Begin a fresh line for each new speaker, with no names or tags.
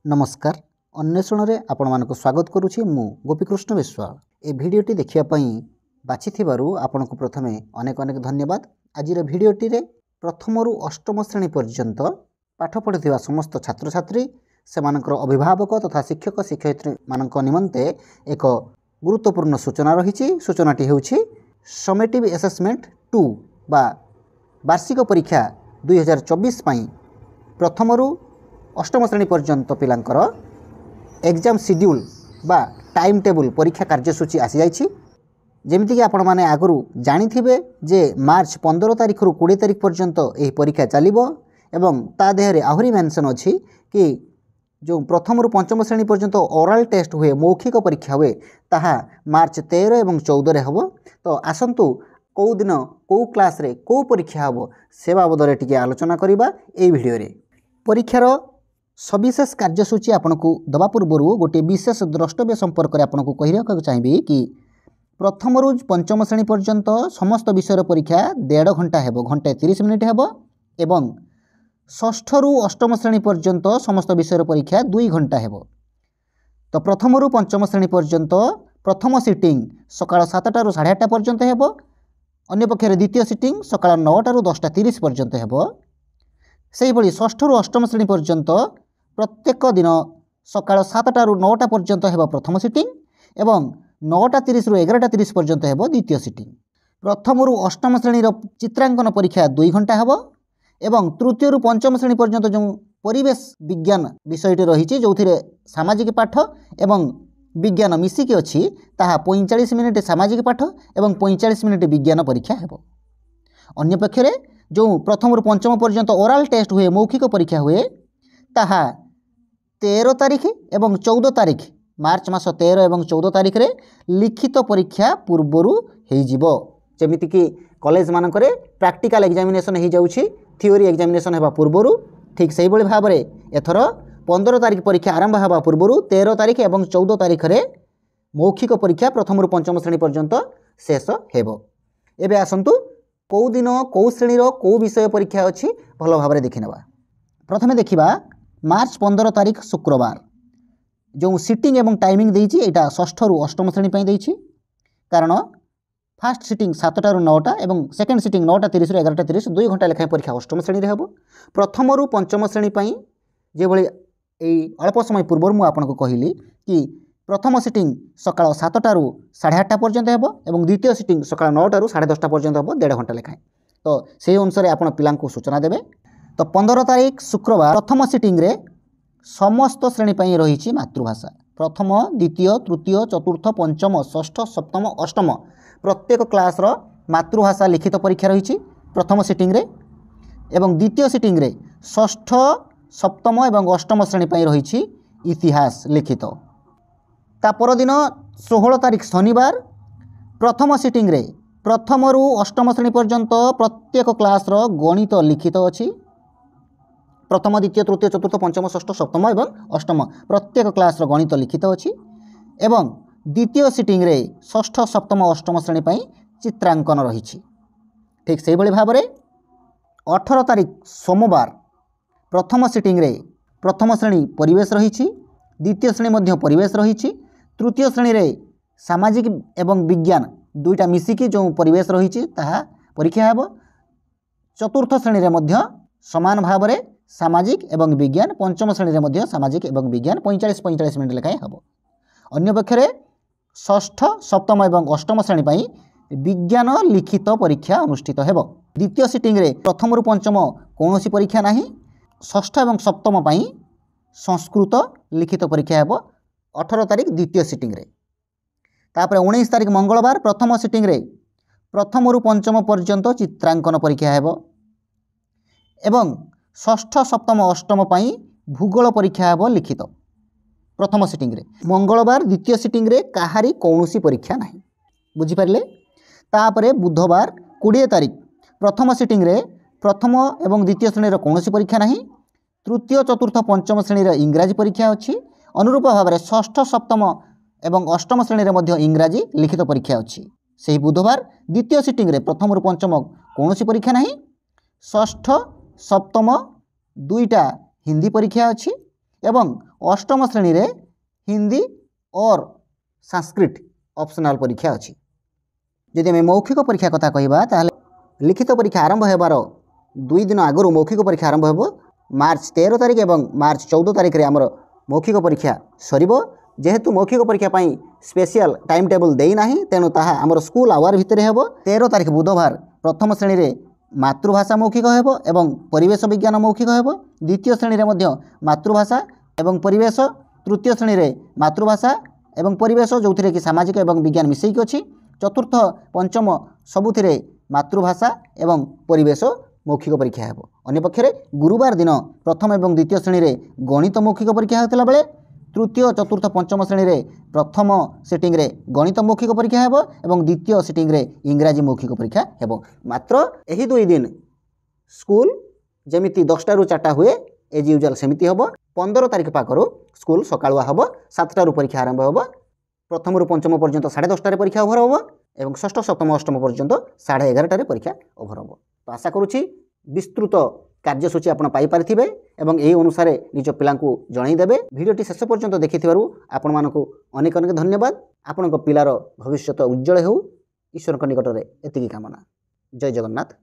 नमस्कार अन्वेषण रे आपण मानक स्वागत करुछि मु गोपीकृष्ण विश्वाल। ए भिडियोटी देखिया पई बाछिथिबारु आपनको प्रथमे अनेक अनेक धन्यवाद। आजिर भिडियोटी रे प्रथम रु अष्टम श्रेणी पर्यंत पाठ पढ़ुथिबा समस्त छात्र छात्री सेमानकर अभिभावक तथा शिक्षक शिक्षयित्री मानक निमंते एक गुरुत्वपूर्ण सूचना रहिछि। सूचनाटी हेउछि समेटिव असेसमेंट 2 बा वार्षिक परीक्षा 2024 पई प्रथम रु अष्टम श्रेणी पर्यंत पिलांकर एग्जाम शेड्यूल बा टाइम टेबल परीक्षा कार्यसूची आसी जाइछि। जेमिति कि आपण माने आगरु जानिथिबे जे मार्च 15 तारिख रु 20 तारिख पर्यंत एही परीक्षा चलिबो एवं ता देहरे आहुरी मेंशन अछि कि जो प्रथम रु पंचम श्रेणी पर्यंत ओरल टेस्ट हुए मौखिक परीक्षा हुए ताहा मार्च 13 एवं 14 रे हबो। तो आसंतु को दिन को क्लास रे को परीक्षा हबो से बाबदरे टिके आलोचना करिबा एई भिडियो रे। परीक्षार सविशेष कार्यसूची आपको दवा पूर्व गोटे विशेष द्रष्टव्य संपर्क में आपको कही रखा चाहिए कि प्रथम रु पंचम श्रेणी पर्यंत समस्त विषय परीक्षा 1.5 घंटा है, घंटे 30 मिनिट है एवं षष्ठ रु अष्टम श्रेणी पर्यंत समस्त विषय परीक्षा 2 घंटा है। तो प्रथम रु पंचम श्रेणी पर्यंत प्रथम सिटिंग सकाळ 7टा रु 8:30 पर्यंत है, अन्य पक्षे द्वितीय सिटिंग सकाळ 9टा रु 10:30 पर्यंत है। से भली षष्ठ रु अष्टम श्रेणी पर्यंत प्रत्येक दिन सकाळ 7टा रु 9टा पर्यंत है प्रथम सिटिंग एवं 9:30 रु 11:30 पर्यंत है द्वितीय सिटिंग। प्रथम रु अष्टम श्रेणी चित्रांकन परीक्षा 2 घंटा है एवं तृतीय रु पंचम श्रेणी पर्यंत जो परिवेश विज्ञान विषयटी रही जो सामाजिक पाठ एवं विज्ञान मिसिकी अच्छी ताहा 45 मिनिट सामाजिक पाठ एवं 45 मिनिट विज्ञान परीक्षा है। अन्य पक्षरे जो प्रथम रु पंचम पर्यंत ओरल टेस्ट हुए मौखिक परीक्षा हुए ताहा 13 तारिख एवं 14 तारिख मार्च मास 13 एवं 14 तारिख रे लिखित परीक्षा पूर्वरु हेई जिवो। जेमिति कि कॉलेज मानकरे प्रैक्टिकल एग्जामिनेशन हेई जाउछि थ्योरी एग्जामिनेशन हेबा पूर्वरु ठीक सेही बळी भाबरे एथर 15 तारिख परीक्षा आरंभ हेबा पूर्वरु 13 तारिख एवं 14 तारिख रे मौखिक परीक्षा प्रथम रु पंचम श्रेणी पर्यंत शेष हेबो। एबे आसंतु कौ दिन कौ श्रेणी कौ विषय परीक्षा अच्छी भल भाव देखिनेबा। प्रथमे देखिबा मार्च 15 तारिख शुक्रवार जो सिटिंग एवं टाइमिंग देइछि एटा षष्ठ रु अष्टम श्रेणी पई देइछि। कारण फास्ट सिटिंग 7टा रु 9टा एवं सेकेंड सिटिंग 9:30 रु 11:30 2 घंटा लेखा परीक्षा अष्टम श्रेणी रे हेबो। प्रथम रु पंचम श्रेणी पई जे भली एई अल्प समय पूर्व मु आपनको कहिली कि प्रथम सिटिंग सकाळ 7टा रु 8:30 पर्यंत हेबो एवं द्वितीय सिटिंग सकाळ 9टा रु 10:30 पर्यंत हेबो 1.5 घंटा लेखा। तो से अनुसार आपण पिलांको सूचना देबे। तो 15 तारिख शुक्रवार प्रथम सिटिंग रे समस्त श्रेणी पई रहिछि मातृभाषा प्रथम द्वितीय तृतीय चतुर्थ पंचम षष्ठ सप्तम अष्टम प्रत्येक क्लास रो मातृभाषा लिखित परीक्षा रहिछि प्रथम सिटिंग रे एवं द्वितीय सिटिंग रे षष्ठ सप्तम एवं अष्टम श्रेणी पई रहिछि इतिहास लिखित। ता परदिन 16 तारिख शनिवार प्रथम सिटिंग रे प्रथम रु अष्टम श्रेणी पर्यंत प्रत्येक क्लास रो गणित लिखित अछि। प्रथम द्वितीय तृतीय चतुर्थ पंचम षष्ठ सप्तम एवं अष्टम प्रत्येक क्लास रो गणित लिखित अछि एवं द्वितीय सिटिंग रे षष्ठ सप्तम अष्टम श्रेणी पई चित्रांकन रहिछि। ठीक सेही बळी भाबरे 18 तारिख सोमवार प्रथम सिटिंग रे प्रथम श्रेणी परिवेश रहिछि द्वितीय श्रेणी मध्य परिवेश रहिछि तृतीय श्रेणी रे सामाजिक एवं विज्ञान दुईटा मिसिकी जो परिवेश रहिछि ताहा परीक्षा हेबो। चतुर्थ श्रेणी रे मध्य समान भाव रे सामाजिक एवं विज्ञान पंचम श्रेणी रे मध्य सामाजिक एवं विज्ञान 45 मिनिट लेखाएं हेबो। अन्य पक्षरे षष्ठ सप्तम एवं अष्टम श्रेणी पई विज्ञान लिखित परीक्षा अनुष्ठित हेबो। द्वितीय सिटिंग रे प्रथम रु पंचम कोनोसी परीक्षा नाही। षष्ठ एवं सप्तम पई संस्कृत लिखित परीक्षा हेबो 18 तारिख द्वितीय सिटिंग रे। तापरे 19 तारिख मंगलवार प्रथम सिटिंग रे प्रथम रु पंचम पर्यंत चित्रांकन परीक्षा हेबो एवं षष्ठ सप्तम अष्टम पई भूगोल परीक्षा हेबो लिखित प्रथम सिटिंग रे। मंगलवार द्वितीय सिटिंग रे काहारी कौनसी परीक्षा नाही बुझी पारले। तापरे बुधवार 20 तारिख प्रथम सिटिंग रे प्रथम एवं द्वितीय श्रेणी कौनसी परीक्षा नाही। तृतीय चतुर्थ पंचम श्रेणी रे इंग्राजी परीक्षा अछि। अनुरूप भाव में षष्ठ सप्तम एवं अष्टम श्रेणी रे मध्य इंग्राजी लिखित परीक्षा अछि। सेही बुधवार द्वितीय सिटिंग रे प्रथम रु पंचम कौनसी परीक्षा नाही। षष्ठ सप्तम दुईटा हिंदी परीक्षा अच्छी एवं अष्टम श्रेणी रे हिंदी और संस्कृत ऑप्शनल परीक्षा अच्छी। जदि आम मौखिक परीक्षा कथा कहबा ताहले लिखित परीक्षा आरंभ होबार 2 दिन आगु मौखिक परीक्षा आरंभ हो मार्च 13 तारिख और मार्च 14 तारिख रे आमर मौखिक परीक्षा सरिबो। जेहेतु मौखिक परीक्षा पाई स्पेशल टाइम टेबल देई नाही तेणु ताहा आमर स्कूल आवर भितर हेबो। 13 तारिख बुधवार प्रथम श्रेणी रे मातृभाषा मौखिक हेबो एवं परिवेश विज्ञान मौखिक हेबो। द्वितीय श्रेणी रे मध्य मातृभाषा एवं परिवेश, तृतीय श्रेणी रे मातृभाषा एवं परिवेश जो कि सामाजिक एवं विज्ञान मिसेक अच्छी। चतुर्थ पंचम सबुथिरे मातृभाषा एवं परिवेश मौखिक परीक्षा हेबो। अन्यपक्षे गुरुवार दिन प्रथम एवं द्वितीय श्रेणी रे गणित मौखिक परीक्षा होता बेले तृतीय चतुर्थ पंचम श्रेणी रे प्रथम सिटिंग रे गणित मौखिक परीक्षा हेबो एवं द्वितीय सिटिंग रे इंग्राजी मौखिक परीक्षा हेबो। मात्र एही 2 दिन स्कूल जेमिति 10टा रु 4टा हुए एज यूजुअल सेमिति हेबो। 15 तारिख पाखरु स्कूल सकाळुआ हेबो 7टा रु परीक्षा आरंभ हेबो। प्रथम रु पंचम पर्यंत 10:30 परीक्षा ओभर हेबो एवं षष्ठ सप्तम अष्टम पर्यंत 11:30 परीक्षा ओभर हेबो। तो आशा करूछि विस्तृत कार्यसूची आपण पाई पारिथिबे एवं एही अनुसार निज पिलांकु जणाई देबे। भिडियोटी शेष पर्यंत देखिथिबारु आपण मानकु अनेक अनेक धन्यवाद। आपणक पिलार भविष्यत उज्जवल हेउ ईश्वर निकटरे एतिकी कामना। जय जगन्नाथ।